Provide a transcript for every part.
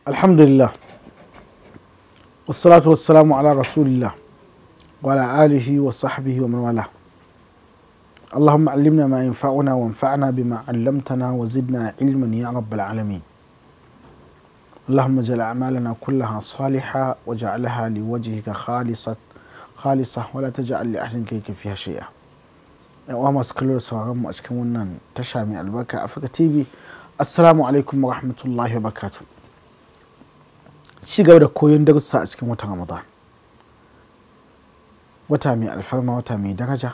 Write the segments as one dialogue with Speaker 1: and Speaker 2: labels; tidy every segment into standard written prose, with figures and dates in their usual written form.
Speaker 1: Alhamdulillah, wassalatu wassalamu ala rasulillah wa ala alihi wa sahbihi wa man wala. Allahumma allimna ma yanfa'una wanfa'na bima 'allamtana wa zidna ilman ya rabbal alamin. Allahumma ij'al a'malana kullaha salihah waj'alha liwajhika khalisah wa la taj'al li ahadin fiha shay'a. Yawa masu kallo da sauraron mu a cikin wannan tasha mai albarka Africa TV. Assalamu alaikum wa rahmatullahi wa barakatuh. Ci gaba da koyon darussa a cikin watan Ramadan, wata mai alfarma, wata mai daraja,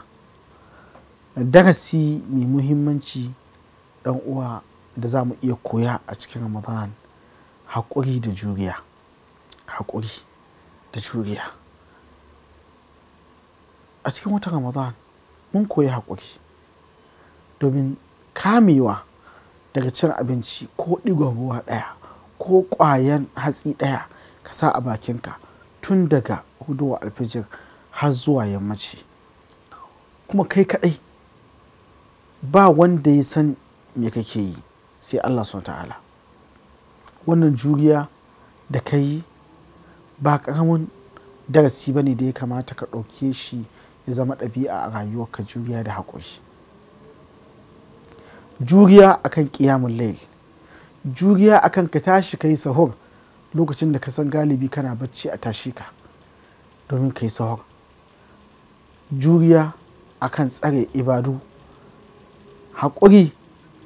Speaker 1: darasi mai muhimmanci dan uwa da za mu iya koya a cikin Ramadan: haƙuri da juriya. Haƙuri da juriya a cikin watan Ramadan mun koyi haƙuri, domin kamewa daga cin abinci ko ɗigon ruwa ɗaya ko ƙwayan hatsi ɗaya ka sa a bakinka tun daga hudowa alfijir har zuwa yammaci, kuma kai kaɗai, ba wanda ya san me kake yi sai Allah subhanahu wa ta'ala. Wannan juriya da ka yi ba ƙaramin darasi ba ne da ya kamata ka ɗauke shi ya zama ɗabi'a a rayuwarka. Juriya da haƙuri, juriya akan ƙiyamun lail, juriya akan ka tashi ka yi sahur lokacin da ka san galibi kana bacci a tashi ka domin ka yi sahur, juriya akan tsare ibadu, haƙuri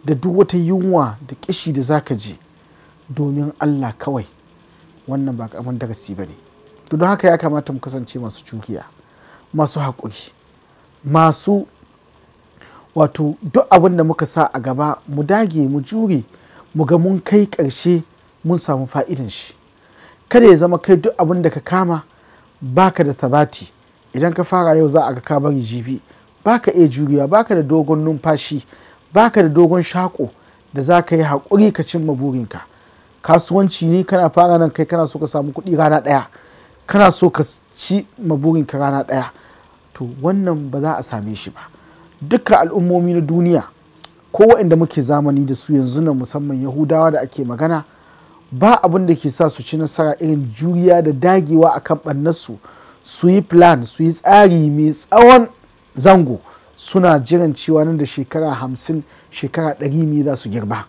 Speaker 1: da duk wata yunwa da ƙishi da zaka ji domin Allah kawai. Wannan ba ƙaramin darasi ba ne. Don haka ya kamata mu kasance masu juriya, masu haƙuri, masu wato duk abin da muka sa a gaba mu dage mu jure mu ga mun kai ƙarshe mun samu fa'idan shi. Kada ya zama kai duk abin da ka kama baka da tabati. Idan ka fara yau za a ga ka bari jibi, baka iya juriya, baka da dogon numfashi, baka da dogon shaƙo da za ka yi haƙuri ka cimma burinka. Kasuwanci ne kana fara nan, kai kana so ka samu kuɗi rana ɗaya, kana so ka ci maburinka rana ɗaya, to wannan ba za a same shi ba. Duka al'ummomi na duniya ko waɗanda muke zamani da su yanzu na, musamman Yahudawa da ake magana, ba abin da ke sa su ci nasara irin juriya da dagewa akan ɓannarsu. Su yi plan, su yi tsari mai tsawon zango, suna jiran cewa nan da shekara 50, shekara 100 me za su girba.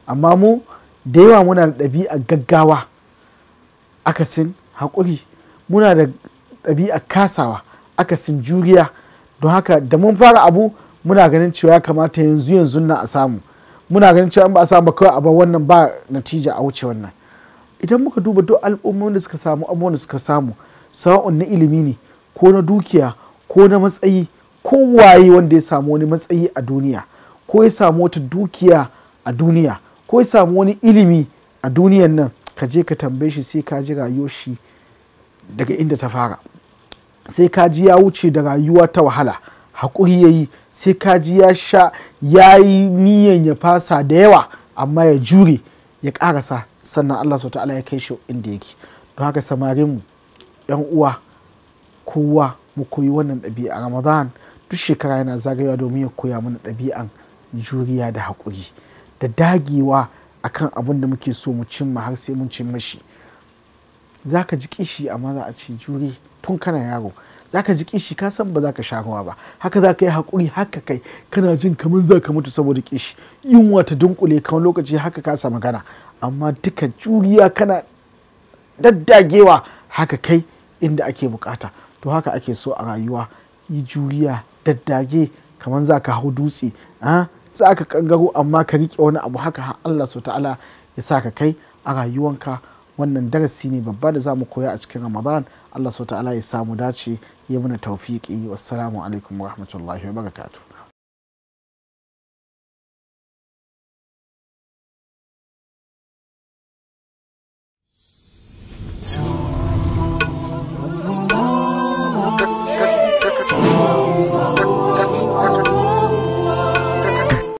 Speaker 1: Amma mu da yawa muna da ɗabi'a gaggawa, akasin haƙuri, muna da ɗabi'a kasawa, akasin juriya. Don haka da mun fara abu muna ganin cewa ya kamata yanzu na a samu, muna ganin cewa ba a samu kawai a bar wannan, ba natija a wuce wannan. Idan muka duba duk al'ummomin da suka samu abubuwan da suka samu, sawa'un na ilimi ne ko na dukiya ko na matsayi, ko waye wanda ya samu wani matsayi a duniya, ko ya samu wata dukiya a duniya, ko ya samu wani ilimi a duniyan nan, ka je ka tambaye shi sai ka ji rayuwar shi daga inda ta fara, sai ka ji ya wuce da rayuwa ta wahala, haƙuri ya yi, sai ka ji ya sha, ya yi niyan ya fasa da yawa amma ya jure ya ƙarasa, sannan Allah subhanahu wa ta'ala ya kai shi inda yake. Don haka samarin mu, yan uwa, kowa mu koyi wannan ɗabi'a. Ramadan duk shekara yana zagayewa domin ya koya mana ɗabi'an juriya da haƙuri da dagewa akan abin da muke so mu cimma har sai mun cimma shi. Za ka ji kishi amma za a ce jure tun kana yaro. Za ka ji kishi ka san ba za ka sha ruwa ba, haka za ka yi haƙuri, haka kai kana jin kamar za ka mutu saboda kishi, yunwa ta dunkule kan lokaci haka kasa magana, amma duka juriya kana daddagewa haka kai inda ake bukata. To haka ake so a rayuwa, yi juriya, daddage kamar za ka hau dutse, za ka kangaro amma ka riƙe wani abu, haka Allah subhanahu wa ta'ala ya sa ka kai a rayuwanka. Wannan darasi ne babba da za mu koya a cikin Ramadan. Allah subhanahu wa ta'ala ya samu dace, ya muna tawfiqi. Wassalamu alaikum wa rahmatullahi wa barakatuh. So